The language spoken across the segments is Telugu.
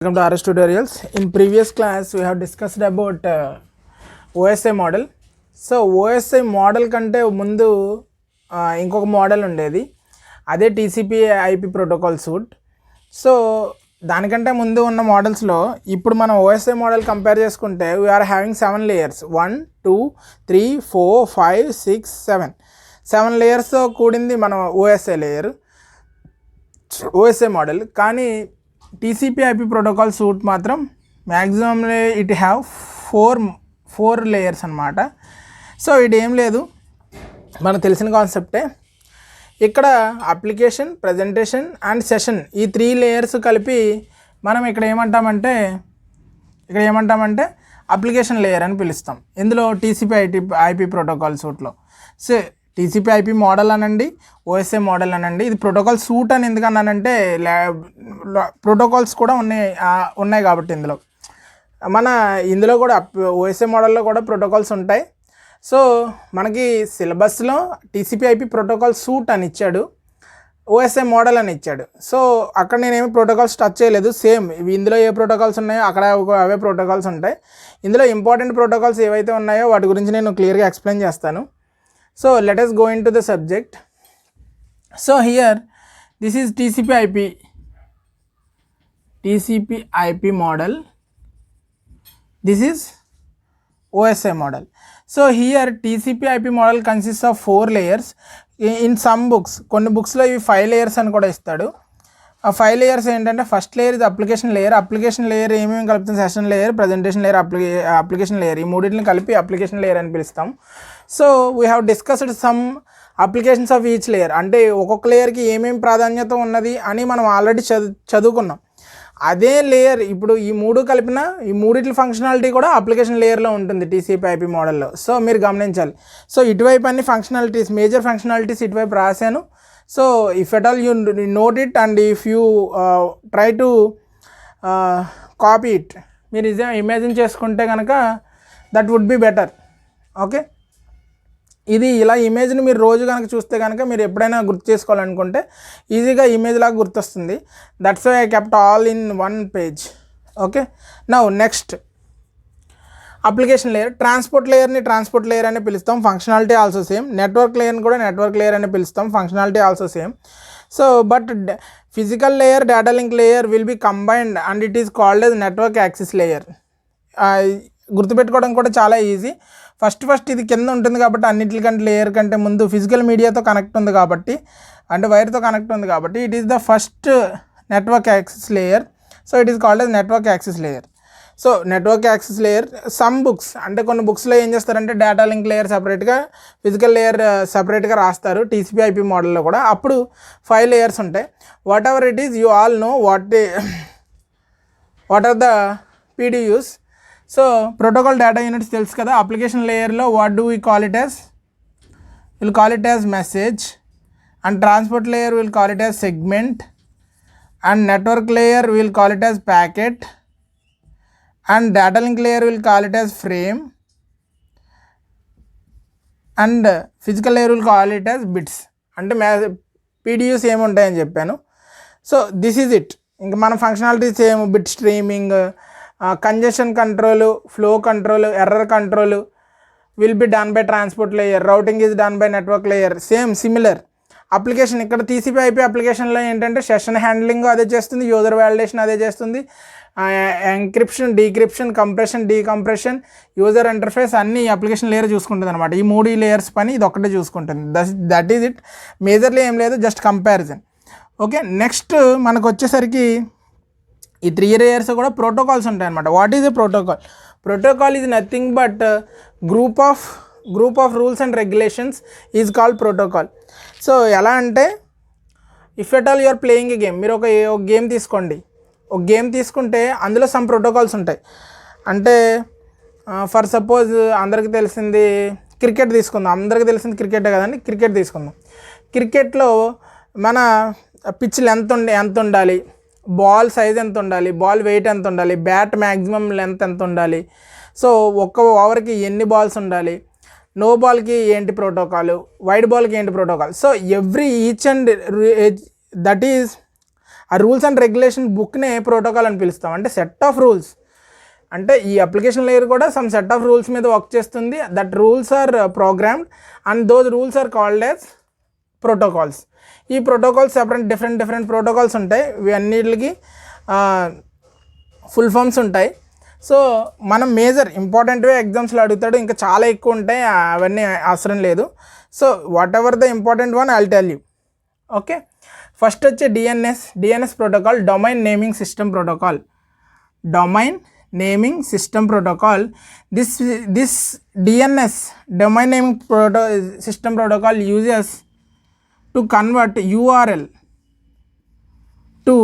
Welcome to RS tutorials. In previous class we have discussed about OSI model. So OSI model kante mundu inkoka model undedi ade TCP IP protocol suite. So దానికంటే ముందు ఉన్న మోడల్స్లో ఇప్పుడు మనం OSI మోడల్ కంపేర్ చేసుకుంటే వీఆర్ హ్యావింగ్ 7 లేయర్స్ 1 2 3 4 5 6 7 లేయర్స్తో కూడింది మన OSI లేయర్ OSI మోడల్. కానీ TCP IP protocol suite మాత్రం maximum it have four layers అన్నమాట. సో ఇది ఏం లేదు, మనకు తెలిసిన కాన్సెప్టే. ఇక్కడ అప్లికేషన్, ప్రజెంటేషన్ అండ్ సెషన్ ఈ 3 లేయర్స్ కలిపి మనం ఇక్కడ ఏమంటామంటే అప్లికేషన్ లేయర్ అని పిలుస్తాం. ఇందులో TCP IP ప్రోటోకాల్ సూట్లో TCP IP మోడల్ అనండి, OSI మోడల్ అనండి. ఇది ప్రోటోకాల్ సూట్ అని ఎందుకన్నానంటే ప్రోటోకాల్స్ కూడా ఉన్నాయి కాబట్టి ఇందులో కూడా OSI మోడల్లో కూడా ప్రోటోకాల్స్ ఉంటాయి. సో మనకి సిలబస్లో TCP IP ప్రోటోకాల్ సూట్ అని ఇచ్చాడు, OSI మోడల్ అని ఇచ్చాడు. సో అక్కడ నేనేమి ప్రోటోకాల్స్ టచ్ చేయలేదు. సేమ్ ఇందులో ఏ ప్రోటోకాల్స్ ఉన్నాయో అక్కడ అవే ప్రోటోకాల్స్ ఉంటాయి. ఇందులో ఇంపార్టెంట్ ప్రోటోకాల్స్ ఏవైతే ఉన్నాయో వాటి గురించి నేను క్లియర్గా ఎక్స్ప్లెయిన్ చేస్తాను. So let us go into the subject. So here this is TCP IP model, this is OSI model. So here TCP IP model consists of 4 layers. In some books, కొన్ని బుక్స్లో ఇవి 5 layers అని కూడా ఇస్తాడు. ఆ 5 layers ఏంటంటే ఫస్ట్ లేయర్ ఇది అప్లికేషన్ లేయర్ ఏమేమి కలుపుతుంది, session layer, presentation layer, application layer, ఈ మూడింటిని కలిపి అప్లికేషన్ లేయర్ అని పిలుస్తాం. So we have discussed some applications of each layer, అంటే ఒక్కొక్క లేయర్కి ఏమేమి ప్రాధాన్యత ఉన్నది అని మనం ఆల్రెడీ చదువుకున్నాం. అదే లేయర్ ఇప్పుడు ఈ మూడు కలిపిన ఈ మూడిట్ల ఫంక్షనాలిటీ కూడా అప్లికేషన్ లేయర్లో ఉంటుంది TCP IP మోడల్లో. సో మీరు గమనించాలి. సో ఇటువైపు అన్ని ఫంక్షనాలిటీస్, మేజర్ ఫంక్షనాలిటీస్ ఇటువైపు రాశాను. So if at all you note it and if you try to copy it, మీరు ఇమాజిన్ చేసుకుంటే కనుక that would be better. Okay, ఇది ఇలా ఇమేజ్ని మీరు రోజు కనుక చూస్తే కనుక మీరు ఎప్పుడైనా గుర్తు చేసుకోవాలనుకుంటే ఈజీగా ఇమేజ్ లాగా గుర్తొస్తుంది. That's why I kept all in one page. Okay, now next application layer. Transport layer అని పిలుస్తాం, ఫంక్షనాలిటీ ఆల్సో సేమ్. నెట్వర్క్ లేయర్ని కూడా నెట్వర్క్ లేయర్ అని పిలుస్తాం, functionality also same. So but physical layer, data link layer will be combined and it is called as network access layer. గుర్తుపెట్టుకోవడం కూడా చాలా ఈజీ. ఫస్ట్ ఇది కింద ఉంటుంది కాబట్టి అన్నింటికంటే లేయర్ కంటే ముందు ఫిజికల్ మీడియాతో కనెక్ట్ ఉంది కాబట్టి, అంటే వైర్తో కనెక్ట్ ఉంది కాబట్టి it is the first network access layer. So it is called as network access layer. So network access layer some books, అంటే కొన్ని బుక్స్లో ఏం చేస్తారంటే డేటా లింక్ లేయర్ సపరేట్గా, ఫిజికల్ లేయర్ సపరేట్గా రాస్తారు. TCP IP మోడల్లో కూడా అప్పుడు 5 లేయర్స్ ఉంటాయి. Whatever it is, you all know what are the PDUs. So protocol data units తెలుసు కదా. అప్లికేషన్ లేయర్లో what do we call it as, will call it as message, and transport layer will call it as segment, and network layer will call it as packet, and data link layer will call it as frame, and physical layer will call it as bits. అంటే PDUs ఏముంటాయని చెప్పాను. So this is it. ఇంకా మన ఫంక్షనాలిటీస్ ఏమో bit streaming, congestion control, flow control, error control will be done by transport layer, routing is done by network layer. Similar application ఇక్కడ TCP IP అప్లికేషన్లో ఏంటంటే సెషన్ హ్యాండ్లింగ్ అదే చేస్తుంది, యూజర్ వ్యాలిడేషన్ అదే చేస్తుంది, encryption, decryption, compression, decompression, user interface అన్నీ అప్లికేషన్ లేయర్ చూసుకుంటుంది అనమాట. ఈ 3 లేయర్స్ పని ఇది ఒక్కటే చూసుకుంటుంది. That is it. మేజర్లీ ఏం లేదు, జస్ట్ కంపారిజన్. ఓకే, నెక్స్ట్ మనకు వచ్చేసరికి ఈ 3 లేయర్స్ కూడా ప్రోటోకాల్స్ ఉంటాయి అనమాట. What is a protocol? Protocol is nothing but group of rules and regulations is called protocol. So ఎలా అంటే if at all you're playing a game, మీరు ఒక గేమ్ తీసుకుంటే అందులో సమ్ ప్రోటోకాల్స్ ఉంటాయి. అంటే ఫర్ సపోజ్ అందరికీ తెలిసింది క్రికెట్ తీసుకుందాం, అందరికీ తెలిసింది క్రికెటే కదండి. క్రికెట్ తీసుకుందాం. క్రికెట్లో మన పిచ్ లెంత్ ఎంత ఉండాలి, బాల్ సైజ్ ఎంత ఉండాలి, బాల్ వెయిట్ ఎంత ఉండాలి, బ్యాట్ మ్యాక్సిమం లెంత్ ఎంత ఉండాలి, సో ఒక్క ఓవర్కి ఎన్ని బాల్స్ ఉండాలి, నో బాల్కి ఏంటి ప్రోటోకాల్, వైడ్ బాల్కి ఏంటి protocol. So each and that is ఆ రూల్స్ అండ్ రెగ్యులేషన్ బుక్నే ప్రోటోకాల్ అని పిలుస్తాం. అంటే సెట్ ఆఫ్ రూల్స్, అంటే ఈ అప్లికేషన్ లేయర్ కూడా సమ్ సెట్ ఆఫ్ రూల్స్ మీద వర్క్ చేస్తుంది. That rules are programmed and those rules are called as protocols. ఈ ప్రోటోకాల్స్ డిఫరెంట్ ప్రోటోకాల్స్ ఉంటాయి. ఇవన్నిటికి ఫుల్ ఫామ్స్ ఉంటాయి. సో మనం మేజర్ ఇంపార్టెంట్వే ఎగ్జామ్స్లో అడుగుతాడు, ఇంకా చాలా ఎక్కువ ఉంటాయి, అవన్నీ అవసరం లేదు. So what ever the important one I'll tell you. Okay, first వచ్చే DNS protocol, domain naming system protocol. Domain naming system protocol. This DNS, domain naming system protocol, uses to convert URL to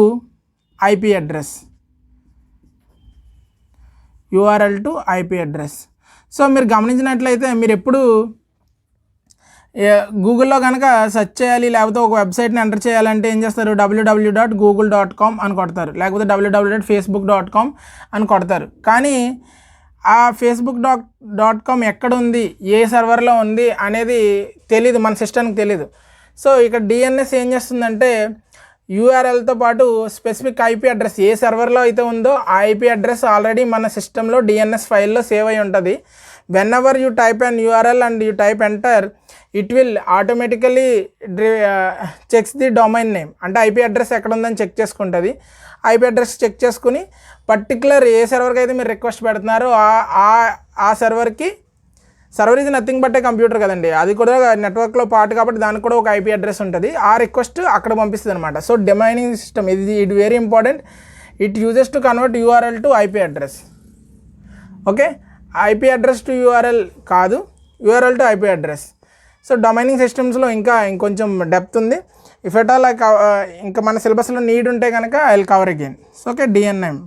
IP address. So మీరు గమనించినట్లయితే మీరు ఎప్పుడు గూగుల్లో కనుక సెర్చ్ చేయాలి, లేకపోతే ఒక వెబ్సైట్ని ఎంటర్ చేయాలంటే ఏం చేస్తారు, www.google.com అని కొడతారు, లేకపోతే www.facebook.com అని కొడతారు. కానీ ఆ facebook.com ఎక్కడ ఉంది, ఏ సర్వర్లో ఉంది అనేది తెలీదు, మన సిస్టమ్కి తెలీదు. సో ఇక్కడ డిఎన్ఎస్ ఏం చేస్తుందంటే యూఆర్ఎల్తో పాటు స్పెసిఫిక్ ఐపీ అడ్రస్ ఏ సర్వర్లో అయితే ఉందో ఆ ఐపీ అడ్రస్ ఆల్రెడీ మన సిస్టంలో డిఎన్ఎస్ ఫైల్లో సేవ్ అయి ఉంటుంది. When you type an URL and you type enter, it will automatically checks the domain name, అంటే ఐపీ అడ్రస్ ఎక్కడ ఉందని చెక్ చేసుకుంటుంది. ఐపీ అడ్రస్ చెక్ చేసుకుని పర్టికులర్ ఏ సర్వర్కి అయితే మీరు రిక్వెస్ట్ పెడుతున్నారో ఆ server is nothing but A computer కదండి, అది కూడా నెట్వర్క్లో పార్ట్ కాబట్టి దానికి కూడా ఒక ఐపీ అడ్రస్ ఉంటుంది. ఆ రిక్వెస్ట్ అక్కడ పంపిస్తుంది అనమాట. సో డొమైనింగ్ సిస్టమ్ ఇది very important. It uses to convert URL to IP address. Okay, IP address to URL కాదు, URL to IP address. So domain naming సిస్టమ్స్లో ఇంకొంచెం డెప్త్ ఉంది. ఇఫ్ ఎట్ ఆల్ ఇంకా మన సిలబస్లో నీడ్ ఉంటే కనుక I will cover again. So okay, DNM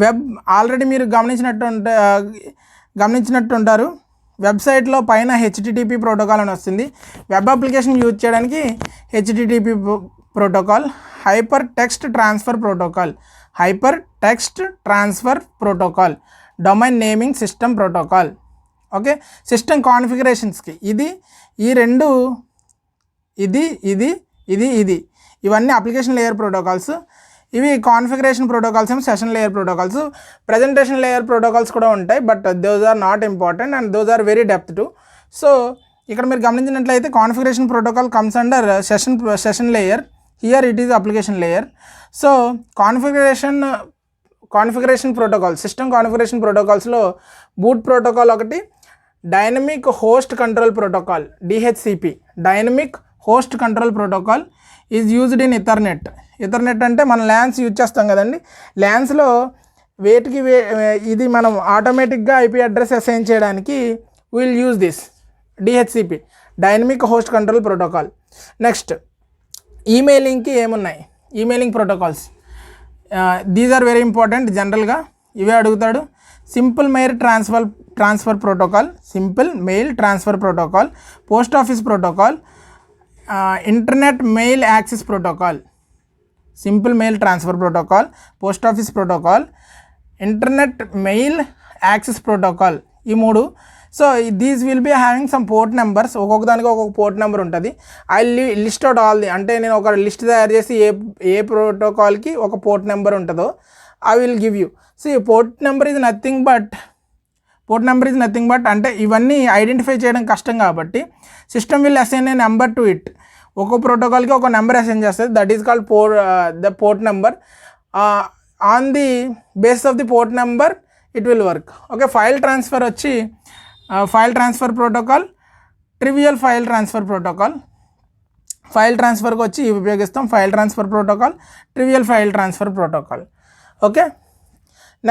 web already మీరు గమనించినట్టుంటారు. వెబ్సైట్లో పైన హెచ్టిటిపి ప్రోటోకాల్ అని వస్తుంది. వెబ్ అప్లికేషన్ యూజ్ చేయడానికి HTTP protocol, hypertext transfer protocol, domain naming system protocol. Okay, system కాన్ఫిగరేషన్స్కి ఈ రెండు ఇవన్నీ అప్లికేషన్ లేయర్ ప్రోటోకాల్స్. ఇవి కాన్ఫిగరేషన్ ప్రోటోకాల్స్ ఏమో session layer protocols. Presentation layer protocols కూడా ఉంటాయి, but those are not important and those are very depth to. So ఇక్కడ మీరు గమనించినట్లయితే configuration protocol comes under session layer, here it is application layer. So configuration protocol, system configuration ప్రోటోకాల్స్లో బూట్ ప్రోటోకాల్ ఒకటి, dynamic host control protocol DHCP, dynamic host control protocol is used in Ethernet. Ethernet అంటే మనం ల్యాన్స్ యూజ్ చేస్తాం కదండి, ల్యాన్స్లో ఇది మనం ఆటోమేటిక్గా ఐపీ అడ్రస్ అసైన్ చేయడానికి will use this DHCP, dynamic host control protocol. Next ఈమెయిలింగ్కి ఏమున్నాయి, emailing protocols, these are very important. జనరల్గా ఇవే అడుగుతాడు. Simple mail transfer protocol, post office protocol, internet mail access protocol, simple mail transfer protocol, post office protocol, internet mail access protocol, ఈ మూడు. So these will be having some port numbers, ఒక్కొక్క దానికి ఒక్కొక్క పోర్ట్ నెంబర్ ఉంటుంది. ఐ లిస్ట్ అవుట్ ఆల్ అంటే నేను ఒక లిస్ట్ తయారు చేసి ఏ ప్రోటోకాల్కి ఒక పోర్ట్ నెంబర్ ఉంటుందో I will give you. So port number is nothing but అంటే ఇవన్నీ ఐడెంటిఫై చేయడం కష్టం కాబట్టి system will assign a number to it. ఒక్కో ప్రోటోకాల్కి ఒక నెంబర్ అసైన్ చేస్తుంది, that is called the port number. On the base of the port number it will work. Okay, file transfer వచ్చి file transfer protocol, trivial file transfer protocol. ఫైల్ ట్రాన్స్ఫర్కి వచ్చి ఇవి ఉపయోగిస్తాం, file transfer protocol, trivial file transfer protocol. Okay,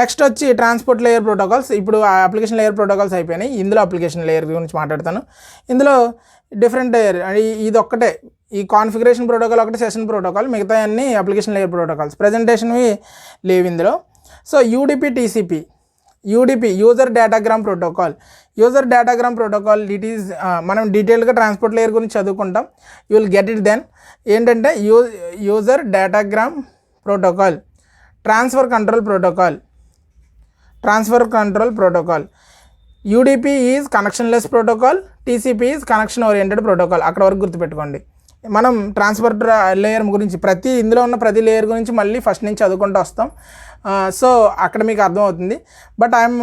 next వచ్చి ట్రాన్స్పోర్ట్ లేయర్ ప్రోటోకాల్స్. ఇప్పుడు అప్లికేషన్ లేయర్ ప్రోటోకాల్స్ అయిపోయినాయి, ఇందులో అప్లికేషన్ లేయర్ గురించి మాట్లాడతాను. ఇందులో డిఫరెంట్ లేయర్, ఇది ఒక్కటే, ఈ కాన్ఫిగరేషన్ ప్రోటోకాల్ ఒకటి, సెషన్ ప్రోటోకాల్, మిగతా అన్ని అప్లికేషన్ లేయర్ ప్రోటోకాల్స్. ప్రజెంటేషన్వి లేవు ఇందులో. So UDP TCP, user datagram protocol. It is మనం డీటెయిల్గా ట్రాన్స్పోర్ట్ లేయర్ గురించి చదువుకుంటాం, you will get it then. ఏంటంటే user datagram protocol, transfer control protocol. UDP is connectionless protocol, TCP is connection oriented protocol. అక్కడ వరకు గుర్తుపెట్టుకోండి. మనం ట్రాన్స్పోర్ట్ లేయర్ గురించి ఇందులో ఉన్న ప్రతి లేయర్ గురించి మళ్ళీ ఫస్ట్ నుంచి చదువుకుంటూ వస్తాం. సో అక్కడ మీకు అర్థమవుతుంది. But I'm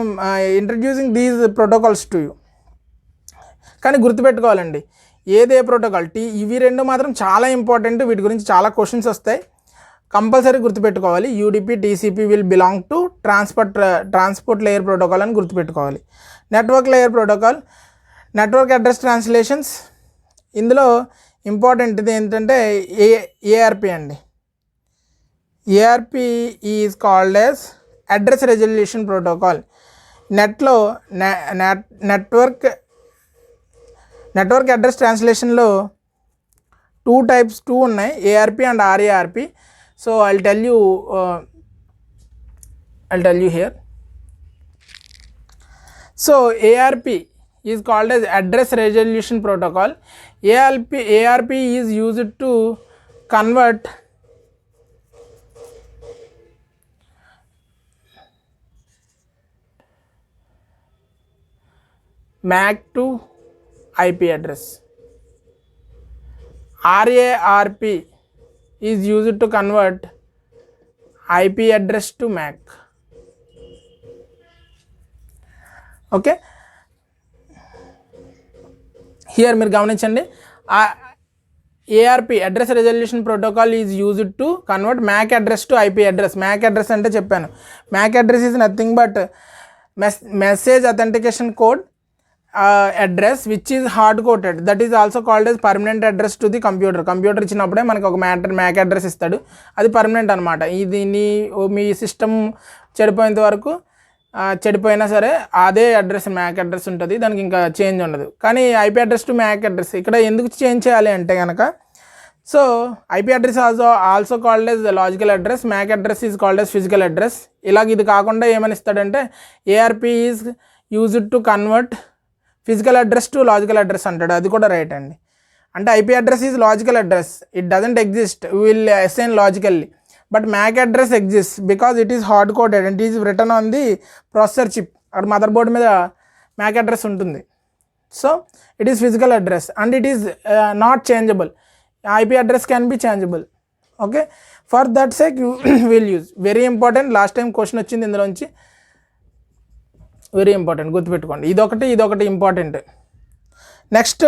introducing these protocols to you. కానీ గుర్తుపెట్టుకోవాలండి, ఏదే ప్రోటోకాల్ ఇవి రెండు మాత్రం చాలా ఇంపార్టెంట్. వీటి గురించి చాలా క్వశ్చన్స్ వస్తాయి, కంపల్సరీ గుర్తుపెట్టుకోవాలి. UDP TCP will belong to transport layer protocol అని గుర్తుపెట్టుకోవాలి. Network layer protocol, network address translations. ఇందులో ఇంపార్టెంట్ది ఏంటంటే ఏఆర్పి అండి. ARP is called as address resolution protocol. నెట్లో నెట్వర్క్ అడ్రస్ ట్రాన్స్లేషన్లో టూ ఉన్నాయి, ARP and RARP. So I'll tell you here. So ARP is called as address resolution protocol. ARP is used to convert MAC to IP address. RARP is used to convert IP address to MAC. Okay, here మీరు గమనించండి, ARP address resolution protocol is used to convert MAC address to IP address. MAC address అంటే చెప్పాను, MAC address is nothing but message authentication code address which is hard coded, that is also called as permanent address to the computer ఇచ్చినప్పుడే మనకు ఒక MAC అడ్రస్ ఇస్తాడు, అది పర్మనెంట్ అనమాట. ఇది మీ సిస్టమ్ చెడిపోయేంత వరకు చెడిపోయినా సరే అదే అడ్రస్ MAC అడ్రస్ ఉంటుంది, దానికి ఇంకా చేంజ్ ఉండదు. కానీ IP address to MAC address ఇక్కడ ఎందుకు చేంజ్ చేయాలి అంటే కనుక, so IP address also called yes logical address, MAC address is called yes physical address. ఇలాగ ఇది కాకుండా ఏమని ఇస్తాడంటే ARP is used to convert physical address to logical address అంటాడు, అది కూడా రైట్ అండి. అంటే IP address is logical address, it doesn't exist, will assign logically. But MAC address exist because it is hard coded and is return on the processor chip. అక్కడ మదర్ బోర్డ్ మీద MAC అడ్రస్ ఉంటుంది. So it is physical address and it is not changeable. IP address can be changeable. Okay, for that sake you will use. Very important, last time question వచ్చింది ఇందులోంచి, వెరీ ఇంపార్టెంట్, గుర్తుపెట్టుకోండి. ఇదొకటి important. Next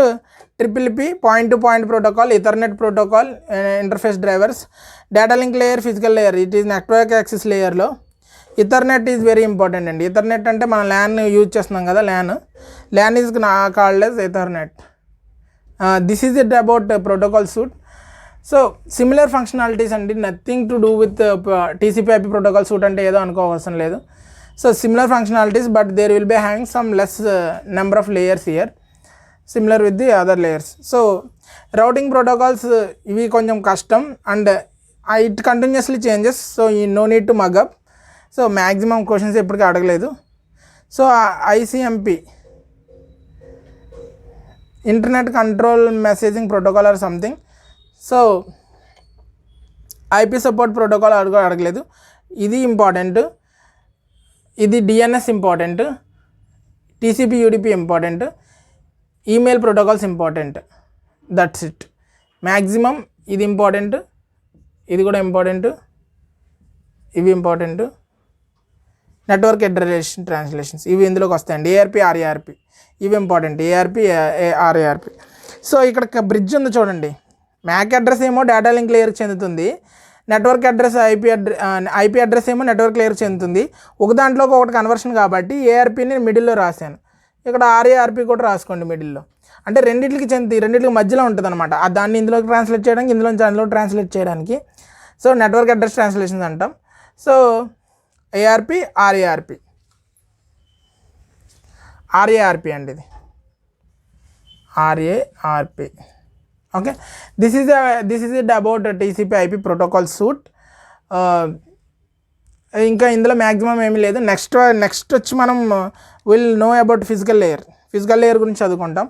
TCP point to point protocol, Ethernet protocol, interface drivers, data link layer, physical layer. It is network access లేయర్లో ఇథర్నెట్ ఈజ్ వెరీ ఇంపార్టెంట్ అండి. ఇథర్నెట్ అంటే మనం ల్యాన్ యూజ్ చేస్తున్నాం కదా, LAN is called as Ethernet. This is it about protocol suite. So similar functionalities అండి, nothing to do with TCP IP protocol suite అంటే ఏదో అనుకోవసరం లేదు. So similar functionalities, but there will be having some less number of layers here, similar with the other layers. So routing protocols ivi koncham custom and it continuously changes, so you no need to mug up. So maximum questions eppudu adagaledu. So ICMP, internet control messaging protocol or something. So IP support protocol adagaledu, idi important. ఇది DNS important, TCP UDP important, email protocols important. That's it. Maximum ఇది ఇంపార్టెంట్, ఇది కూడా ఇంపార్టెంట్, ఇవి ఇంపార్టెంట్. నెట్వర్క్ అడ్రస్ ట్రాన్స్లేషన్స్ ఇవి ఇందులోకి వస్తాయండి. ARP RARP ఇవి ఇంపార్టెంట్, ARP RARP. సో ఇక్కడ బ్రిడ్జ్ ఉంది చూడండి, MAC అడ్రస్ ఏమో డేటా లింక్ లేయర్కి చెందుతుంది, నెట్వర్క్ అడ్రస్ IP అడ్రస్ ఏమో నెట్వర్క్ లేయర్ చెందుతుంది. ఒక దాంట్లోకి ఒకటి కన్వర్షన్ కాబట్టి ARPని మిడిల్లో రాశాను, ఇక్కడ RARP కూడా రాసుకోండి మిడిల్లో. అంటే రెండింటికి మధ్యలో ఉంటుంది అనమాట. దాన్ని ఇందులోకి ట్రాన్స్లేట్ చేయడానికి, అందులో ట్రాన్స్లేట్ చేయడానికి. సో నెట్వర్క్ అడ్రస్ ట్రాన్స్లేషన్స్ అంటాం. సో ARP RARP అండి, ఇది RARP. Okay, this is it about TCP IP protocol suite. ఇంకా ఇందులో మ్యాక్సిమం ఏమీ లేదు. నెక్స్ట్ వచ్చి మనం will know about physical layer గురించి చదువుకుంటాం.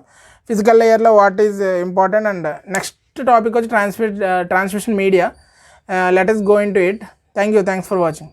ఫిజికల్ లేయర్లో what is important and next topic వచ్చి transmission media. Let us go into it. Thanks for watching.